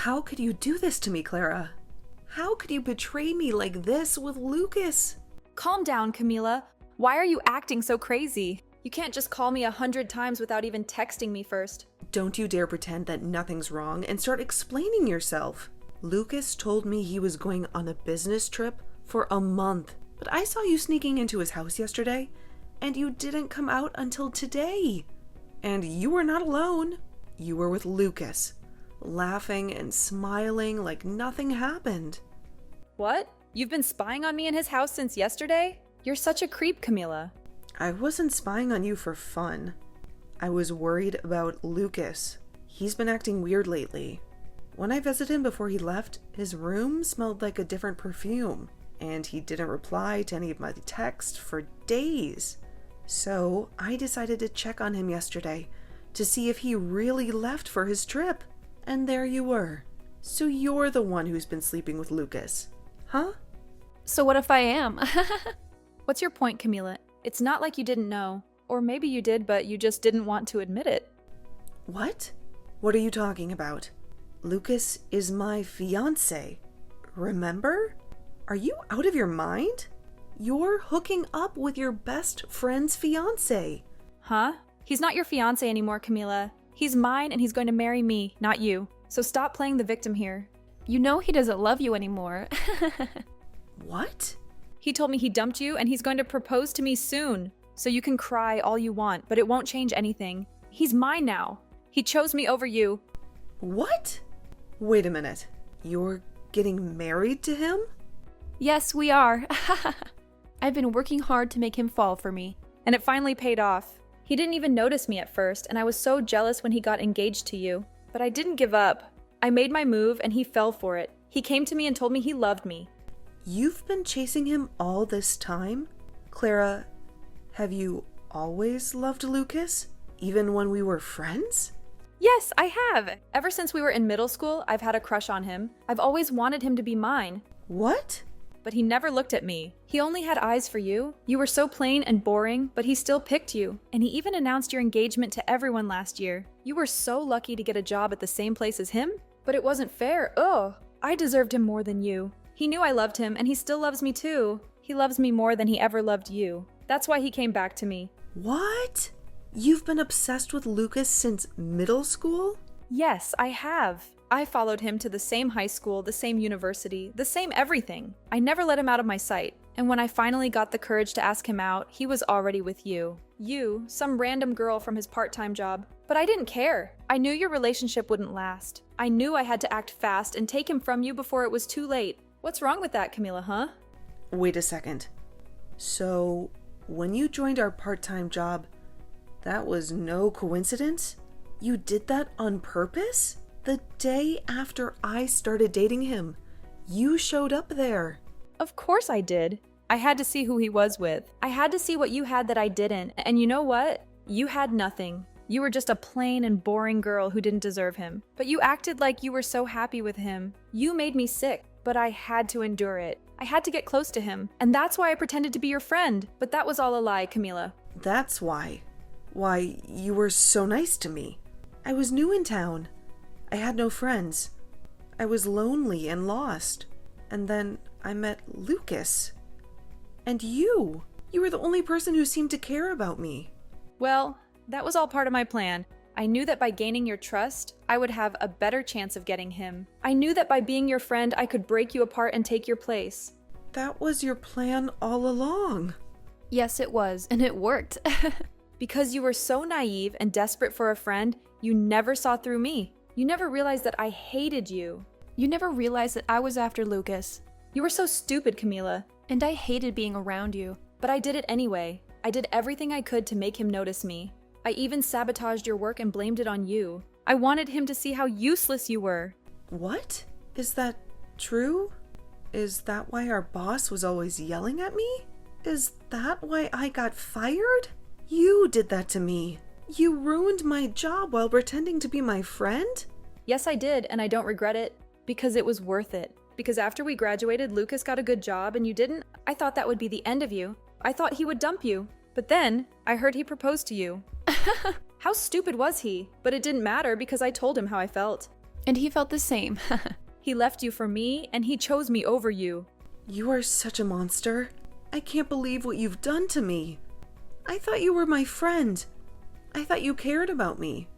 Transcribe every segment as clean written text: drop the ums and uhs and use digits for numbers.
How could you do this to me, Clara? How could you betray me like this with Lucas? Calm down, Camila. Why are you acting so crazy? You can't just call me 100 times without even texting me first. Don't you dare pretend that nothing's wrong and start explaining yourself. Lucas told me he was going on a business trip for a month, but I saw you sneaking into his house yesterday, and you didn't come out until today. And you were not alone. You were with Lucas, laughing and smiling like nothing happened. What? You've been spying on me in his house since yesterday? You're such a creep, Camila. I wasn't spying on you for fun. I was worried about Lucas. He's been acting weird lately. When I visited him before he left, his room smelled like a different perfume, and he didn't reply to any of my texts for days. So I decided to check on him yesterday to see if he really left for his trip. And there you were. So you're the one who's been sleeping with Lucas, huh? So what if I am? What's your point, Camila? It's not like you didn't know. Or maybe you did, but you just didn't want to admit it. What? What are you talking about? Lucas is my fiancé. Remember? Are you out of your mind? You're hooking up with your best friend's fiancé. Huh? He's not your fiancé anymore, Camila. He's mine and he's going to marry me, not you. So stop playing the victim here. You know he doesn't love you anymore. What? He told me he dumped you and he's going to propose to me soon. So you can cry all you want, but it won't change anything. He's mine now. He chose me over you. What? Wait a minute. You're getting married to him? Yes, we are. I've been working hard to make him fall for me. And it finally paid off. He didn't even notice me at first, and I was so jealous when he got engaged to you. But I didn't give up. I made my move and he fell for it. He came to me and told me he loved me. You've been chasing him all this time? Clara, have you always loved Lucas? Even when we were friends? Yes, I have. Ever since we were in middle school, I've had a crush on him. I've always wanted him to be mine. What? But he never looked at me. He only had eyes for you. You were so plain and boring, but he still picked you. And he even announced your engagement to everyone last year. You were so lucky to get a job at the same place as him. But it wasn't fair. Ugh. I deserved him more than you. He knew I loved him, and he still loves me too. He loves me more than he ever loved you. That's why he came back to me. What? You've been obsessed with Lucas since middle school? Yes, I have. I followed him to the same high school, the same university, the same everything. I never let him out of my sight. And when I finally got the courage to ask him out, he was already with you. You, some random girl from his part-time job. But I didn't care. I knew your relationship wouldn't last. I knew I had to act fast and take him from you before it was too late. What's wrong with that, Camila, huh? Wait a second. So, when you joined our part-time job, that was no coincidence? You did that on purpose? The day after I started dating him, you showed up there. Of course I did. I had to see who he was with. I had to see what you had that I didn't. And you know what? You had nothing. You were just a plain and boring girl who didn't deserve him. But you acted like you were so happy with him. You made me sick, but I had to endure it. I had to get close to him. And that's why I pretended to be your friend. But that was all a lie, Camila. That's why. Why, you were so nice to me. I was new in town. I had no friends. I was lonely and lost. And then I met Lucas. And you. You were the only person who seemed to care about me. Well, that was all part of my plan. I knew that by gaining your trust, I would have a better chance of getting him. I knew that by being your friend, I could break you apart and take your place. That was your plan all along. Yes, it was, and it worked. Because you were so naive and desperate for a friend, you never saw through me. You never realized that I hated you. You never realized that I was after Lucas. You were so stupid, Camila, and I hated being around you. But I did it anyway. I did everything I could to make him notice me. I even sabotaged your work and blamed it on you. I wanted him to see how useless you were. What? Is that true? Is that why our boss was always yelling at me? Is that why I got fired? You did that to me. You ruined my job while pretending to be my friend? Yes, I did, and I don't regret it. Because it was worth it. Because after we graduated, Lucas got a good job and you didn't. I thought that would be the end of you. I thought he would dump you. But then, I heard he proposed to you. How stupid was he? But it didn't matter because I told him how I felt. And he felt the same. He left you for me, and he chose me over you. You are such a monster. I can't believe what you've done to me. I thought you were my friend. I thought you cared about me.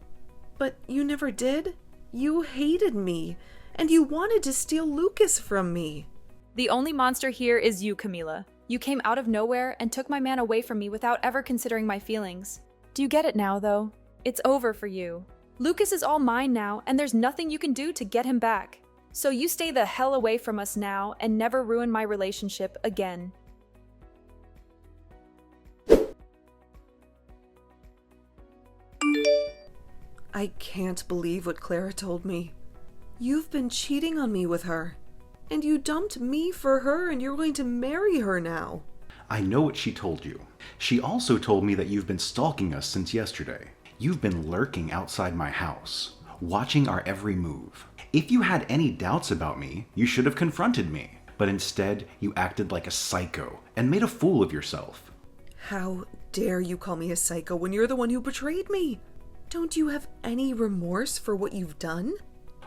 But you never did. You hated me, and you wanted to steal Lucas from me. The only monster here is you, Camila. You came out of nowhere and took my man away from me without ever considering my feelings. Do you get it now, though? It's over for you. Lucas is all mine now, and there's nothing you can do to get him back. So you stay the hell away from us now and never ruin my relationship again. I can't believe what Clara told me. You've been cheating on me with her. And you dumped me for her, and you're going to marry her now. I know what she told you. She also told me that you've been stalking us since yesterday. You've been lurking outside my house, watching our every move. If you had any doubts about me, you should have confronted me. But instead, you acted like a psycho and made a fool of yourself. How dare you call me a psycho when you're the one who betrayed me? Don't you have any remorse for what you've done?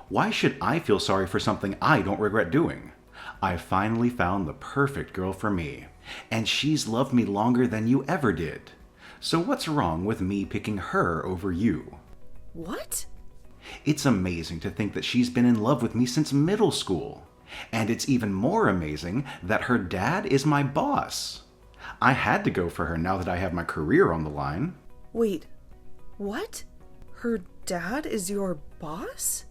Why should I feel sorry for something I don't regret doing? I finally found the perfect girl for me, and she's loved me longer than you ever did. So what's wrong with me picking her over you? What? It's amazing to think that she's been in love with me since middle school. And it's even more amazing that her dad is my boss. I had to go for her now that I have my career on the line. Wait, what? Her dad is your boss?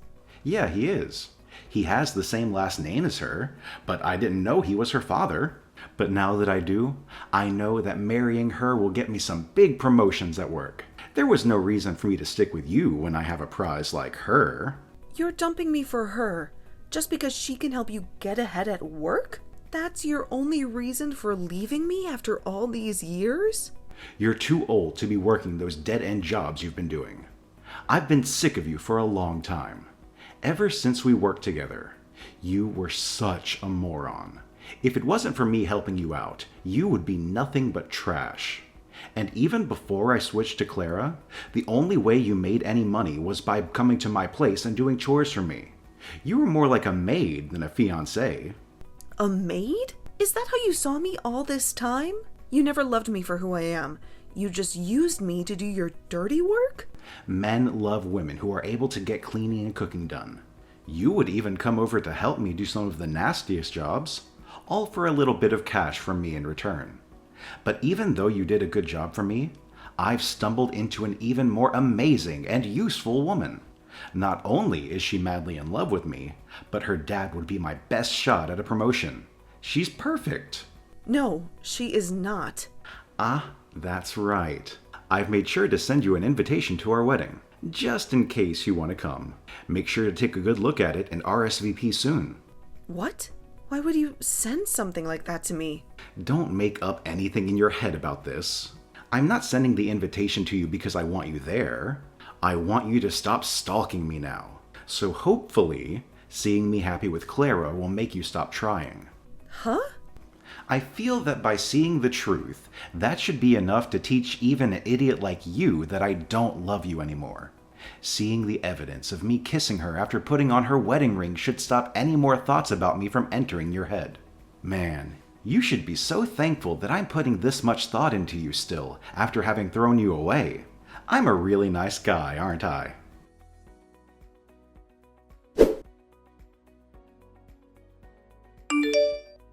Yeah, he is. He has the same last name as her, but I didn't know he was her father. But now that I do, I know that marrying her will get me some big promotions at work. There was no reason for me to stick with you when I have a prize like her. You're dumping me for her, just because she can help you get ahead at work? That's your only reason for leaving me after all these years? You're too old to be working those dead-end jobs you've been doing. I've been sick of you for a long time. Ever since we worked together, you were such a moron. If it wasn't for me helping you out, you would be nothing but trash. And even before I switched to Clara, the only way you made any money was by coming to my place and doing chores for me. You were more like a maid than a fiancé. A maid? Is that how you saw me all this time? You never loved me for who I am. You just used me to do your dirty work? Men love women who are able to get cleaning and cooking done. You would even come over to help me do some of the nastiest jobs, all for a little bit of cash from me in return. But even though you did a good job for me, I've stumbled into an even more amazing and useful woman. Not only is she madly in love with me, but her dad would be my best shot at a promotion. She's perfect. No, she is not. Ah, that's right. I've made sure to send you an invitation to our wedding, just in case you want to come. Make sure to take a good look at it and RSVP soon. What? Why would you send something like that to me? Don't make up anything in your head about this. I'm not sending the invitation to you because I want you there. I want you to stop stalking me now. So hopefully, seeing me happy with Clara will make you stop trying. Huh? I feel that by seeing the truth, that should be enough to teach even an idiot like you that I don't love you anymore. Seeing the evidence of me kissing her after putting on her wedding ring should stop any more thoughts about me from entering your head. Man, you should be so thankful that I'm putting this much thought into you still, after having thrown you away. I'm a really nice guy, aren't I?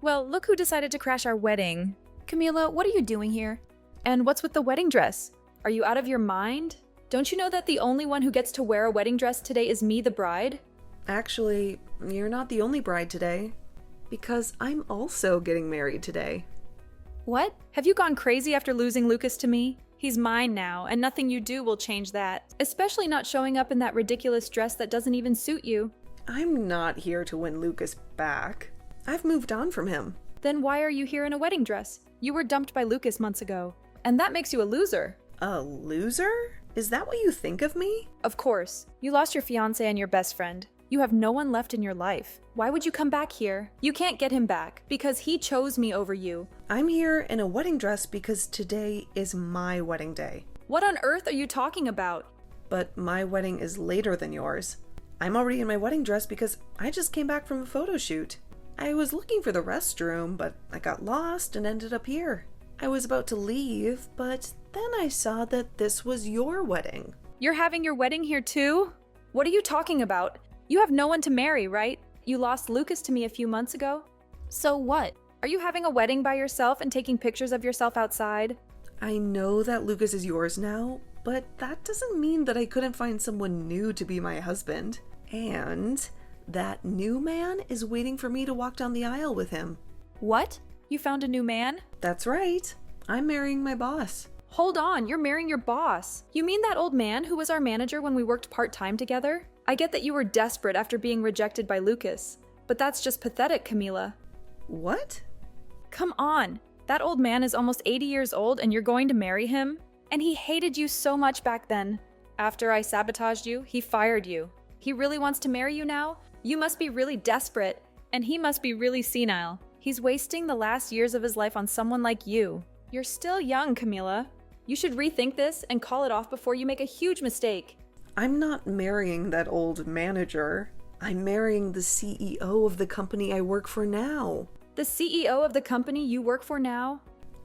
Well, look who decided to crash our wedding. Camila, what are you doing here? And what's with the wedding dress? Are you out of your mind? Don't you know that the only one who gets to wear a wedding dress today is me, the bride? Actually, you're not the only bride today, because I'm also getting married today. What? Have you gone crazy after losing Lucas to me? He's mine now, and nothing you do will change that. Especially not showing up in that ridiculous dress that doesn't even suit you. I'm not here to win Lucas back. I've moved on from him. Then why are you here in a wedding dress? You were dumped by Lucas months ago, and that makes you a loser. A loser? Is that what you think of me? Of course. You lost your fiancé and your best friend. You have no one left in your life. Why would you come back here? You can't get him back, because he chose me over you. I'm here in a wedding dress because today is my wedding day. What on earth are you talking about? But my wedding is later than yours. I'm already in my wedding dress because I just came back from a photo shoot. I was looking for the restroom, but I got lost and ended up here. I was about to leave, but then I saw that this was your wedding. You're having your wedding here too? What are you talking about? You have no one to marry, right? You lost Lucas to me a few months ago. So what? Are you having a wedding by yourself and taking pictures of yourself outside? I know that Lucas is yours now, but that doesn't mean that I couldn't find someone new to be my husband. And that new man is waiting for me to walk down the aisle with him. What? You found a new man? That's right. I'm marrying my boss. Hold on, you're marrying your boss. You mean that old man who was our manager when we worked part-time together? I get that you were desperate after being rejected by Lucas, but that's just pathetic, Camila. What? Come on. That old man is almost 80 years old and you're going to marry him? And he hated you so much back then. After I sabotaged you, he fired you. He really wants to marry you now? You must be really desperate, and he must be really senile. He's wasting the last years of his life on someone like you. You're still young, Camila. You should rethink this and call it off before you make a huge mistake. I'm not marrying that old manager. I'm marrying the CEO of the company I work for now. The CEO of the company you work for now?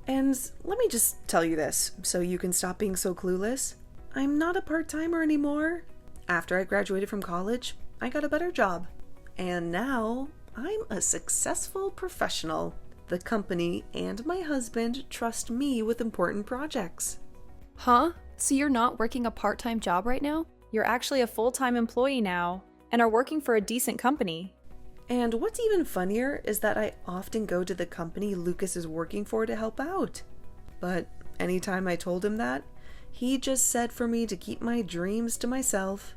And let me just tell you this, so you can stop being so clueless. I'm not a part-timer anymore. After I graduated from college, I got a better job. And now, I'm a successful professional. The company and my husband trust me with important projects. Huh? So you're not working a part-time job right now? You're actually a full-time employee now, and are working for a decent company. And what's even funnier is that I often go to the company Lucas is working for to help out. But anytime I told him that, he just said for me to keep my dreams to myself.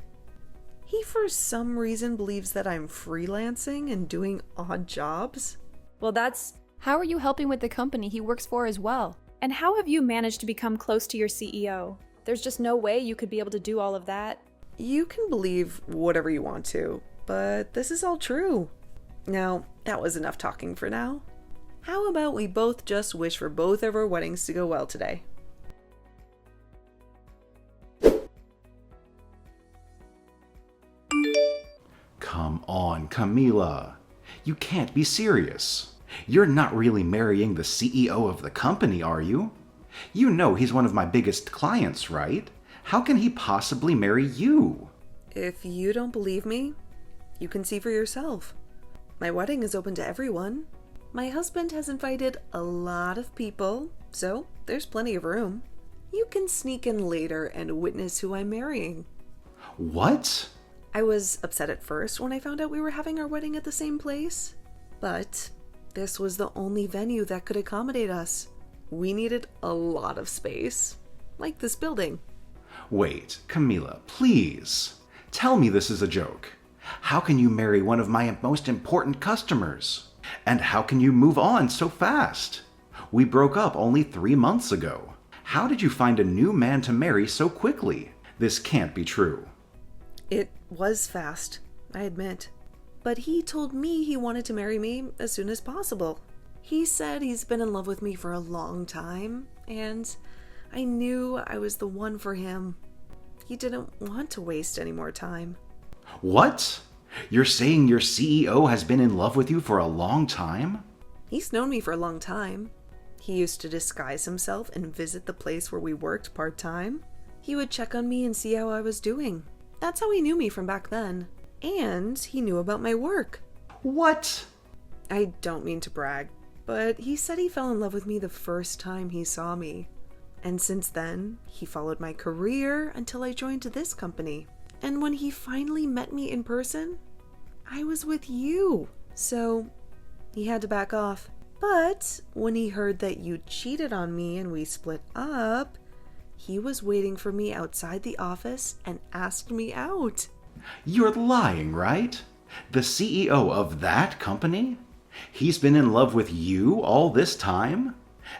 He for some reason believes that I'm freelancing and doing odd jobs. Well, that's... How are you helping with the company he works for as well? And how have you managed to become close to your CEO? There's just no way you could be able to do all of that. You can believe whatever you want to, but this is all true. Now, that was enough talking for now. How about we both just wish for both of our weddings to go well today? Come on, Camila. You can't be serious. You're not really marrying the CEO of the company, are you? You know he's one of my biggest clients, right? How can he possibly marry you? If you don't believe me, you can see for yourself. My wedding is open to everyone. My husband has invited a lot of people, so there's plenty of room. You can sneak in later and witness who I'm marrying. What? I was upset at first when I found out we were having our wedding at the same place, but this was the only venue that could accommodate us. We needed a lot of space, like this building. Wait, Camila, please. Tell me this is a joke. How can you marry one of my most important customers? And how can you move on so fast? We broke up only 3 months ago. How did you find a new man to marry so quickly? This can't be true. It was fast, I admit. But he told me he wanted to marry me as soon as possible. He said he's been in love with me for a long time, and I knew I was the one for him. He didn't want to waste any more time. What? You're saying your CEO has been in love with you for a long time? He's known me for a long time. He used to disguise himself and visit the place where we worked part-time. He would check on me and see how I was doing. That's how he knew me from back then. And he knew about my work. What? I don't mean to brag, but he said he fell in love with me the first time he saw me. And since then, he followed my career until I joined this company. And when he finally met me in person, I was with you. So he had to back off. But when he heard that you cheated on me and we split up, he was waiting for me outside the office and asked me out. You're lying, right? The CEO of that company? He's been in love with you all this time?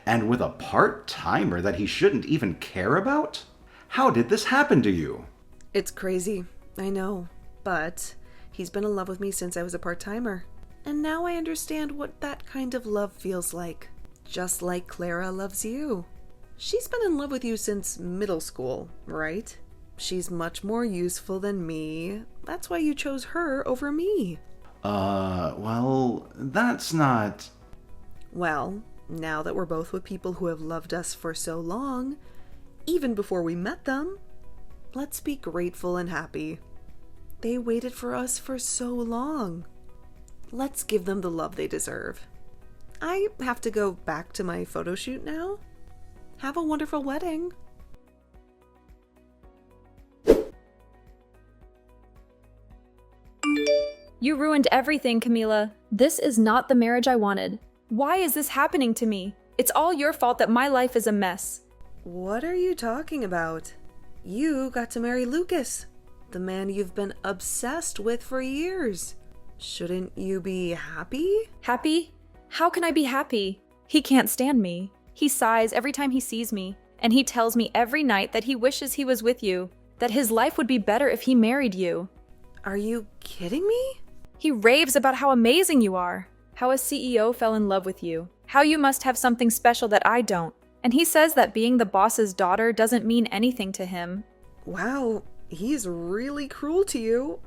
And with a part-timer that he shouldn't even care about? How did this happen to you? It's crazy, I know, but he's been in love with me since I was a part-timer. And now I understand what that kind of love feels like. Just like Clara loves you. She's been in love with you since middle school, right? She's much more useful than me. That's why you chose her over me. Well, that's not... Well, now that we're both with people who have loved us for so long, even before we met them, let's be grateful and happy. They waited for us for so long. Let's give them the love they deserve. I have to go back to my photo shoot now. Have a wonderful wedding. You ruined everything, Camila. This is not the marriage I wanted. Why is this happening to me? It's all your fault that my life is a mess. What are you talking about? You got to marry Lucas, the man you've been obsessed with for years. Shouldn't you be happy? Happy? How can I be happy? He can't stand me. He sighs every time he sees me, and he tells me every night that he wishes he was with you, that his life would be better if he married you. Are you kidding me? He raves about how amazing you are, how a CEO fell in love with you, how you must have something special that I don't. And he says that being the boss's daughter doesn't mean anything to him. Wow, he's really cruel to you.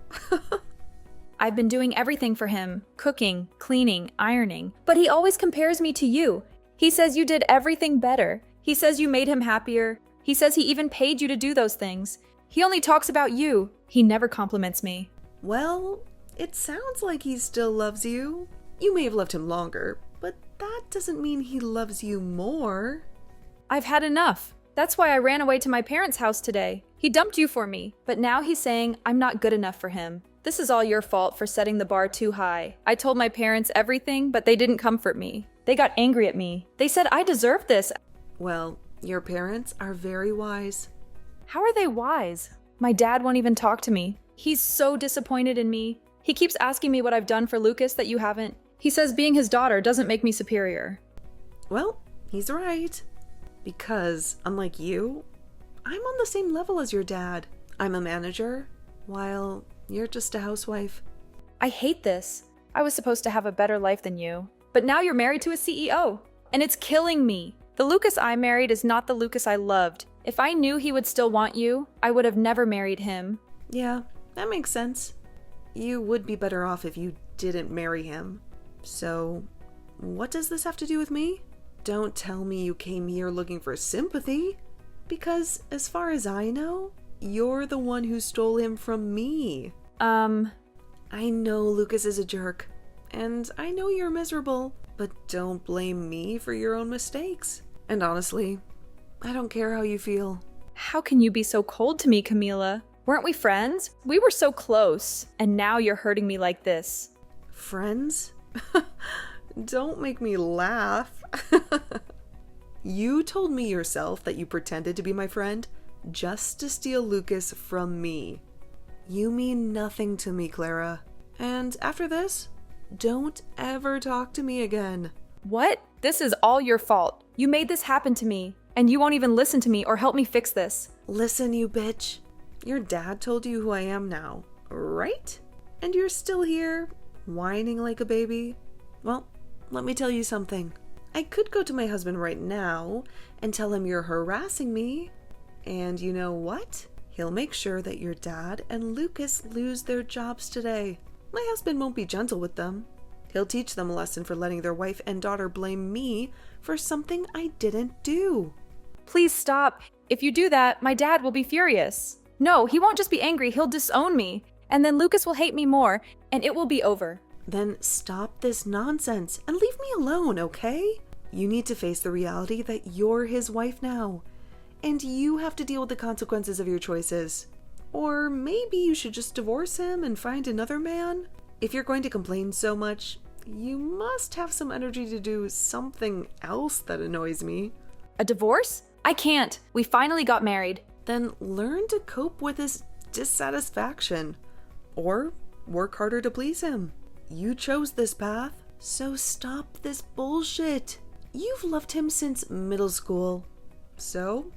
I've been doing everything for him, cooking, cleaning, ironing, but he always compares me to you. He says you did everything better. He says you made him happier. He says he even paid you to do those things. He only talks about you. He never compliments me. Well, it sounds like he still loves you. You may have loved him longer, but that doesn't mean he loves you more. I've had enough. That's why I ran away to my parents' house today. He dumped you for me, but now he's saying I'm not good enough for him. This is all your fault for setting the bar too high. I told my parents everything, but they didn't comfort me. They got angry at me. They said I deserved this. Well, your parents are very wise. How are they wise? My dad won't even talk to me. He's so disappointed in me. He keeps asking me what I've done for Lucas that you haven't. He says being his daughter doesn't make me superior. Well, he's right. Because, unlike you, I'm on the same level as your dad. I'm a manager, while you're just a housewife. I hate this. I was supposed to have a better life than you. But now you're married to a CEO. And it's killing me. The Lucas I married is not the Lucas I loved. If I knew he would still want you, I would have never married him. Yeah, that makes sense. You would be better off if you didn't marry him. So, what does this have to do with me? Don't tell me you came here looking for sympathy. Because, as far as I know, you're the one who stole him from me. I know Lucas is a jerk, and I know you're miserable, but don't blame me for your own mistakes. And honestly, I don't care how you feel. How can you be so cold to me, Camila? Weren't we friends? We were so close, and now you're hurting me like this. Friends? Don't make me laugh. You told me yourself that you pretended to be my friend just to steal Lucas from me. You mean nothing to me, Clara. And after this, don't ever talk to me again. What? This is all your fault. You made this happen to me, and you won't even listen to me or help me fix this. Listen, you bitch. Your dad told you who I am now, right? And you're still here, whining like a baby? Well, let me tell you something. I could go to my husband right now and tell him you're harassing me. And you know what? He'll make sure that your dad and Lucas lose their jobs today. My husband won't be gentle with them. He'll teach them a lesson for letting their wife and daughter blame me for something I didn't do. Please stop. If you do that, my dad will be furious. No, he won't just be angry, he'll disown me. And then Lucas will hate me more, and it will be over. Then stop this nonsense and leave me alone, okay? You need to face the reality that you're his wife now, and you have to deal with the consequences of your choices. Or maybe you should just divorce him and find another man? If you're going to complain so much, you must have some energy to do something else that annoys me. A divorce? I can't. We finally got married. Then learn to cope with his dissatisfaction. Or work harder to please him. You chose this path, so stop this bullshit. You've loved him since middle school, so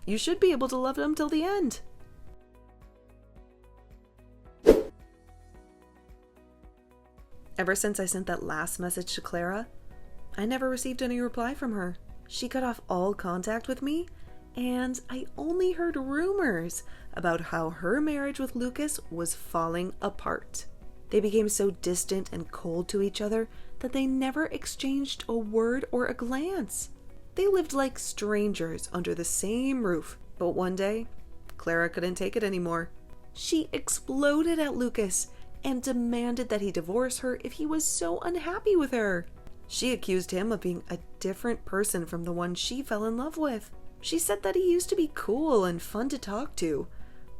you should be able to love him till the end. Ever since I sent that last message to Clara, I never received any reply from her. She cut off all contact with me and I only heard rumors about how her marriage with Lucas was falling apart. They became so distant and cold to each other that they never exchanged a word or a glance. They lived like strangers under the same roof, but one day, Clara couldn't take it anymore. She exploded at Lucas and demanded that he divorce her if he was so unhappy with her. She accused him of being a different person from the one she fell in love with. She said that he used to be cool and fun to talk to,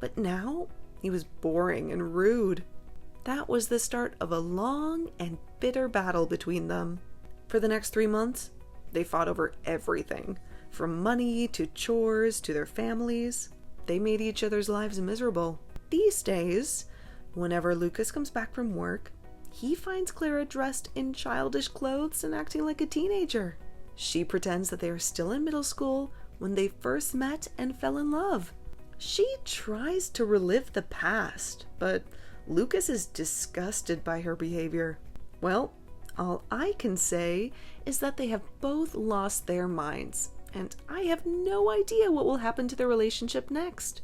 but now he was boring and rude. That was the start of a long and bitter battle between them. For the next 3 months, they fought over everything, from money to chores to their families. They made each other's lives miserable. These days, whenever Lucas comes back from work, he finds Clara dressed in childish clothes and acting like a teenager. She pretends that they are still in middle school when they first met and fell in love. She tries to relive the past, but Lucas is disgusted by her behavior. Well, all I can say is that they have both lost their minds, and I have no idea what will happen to their relationship next.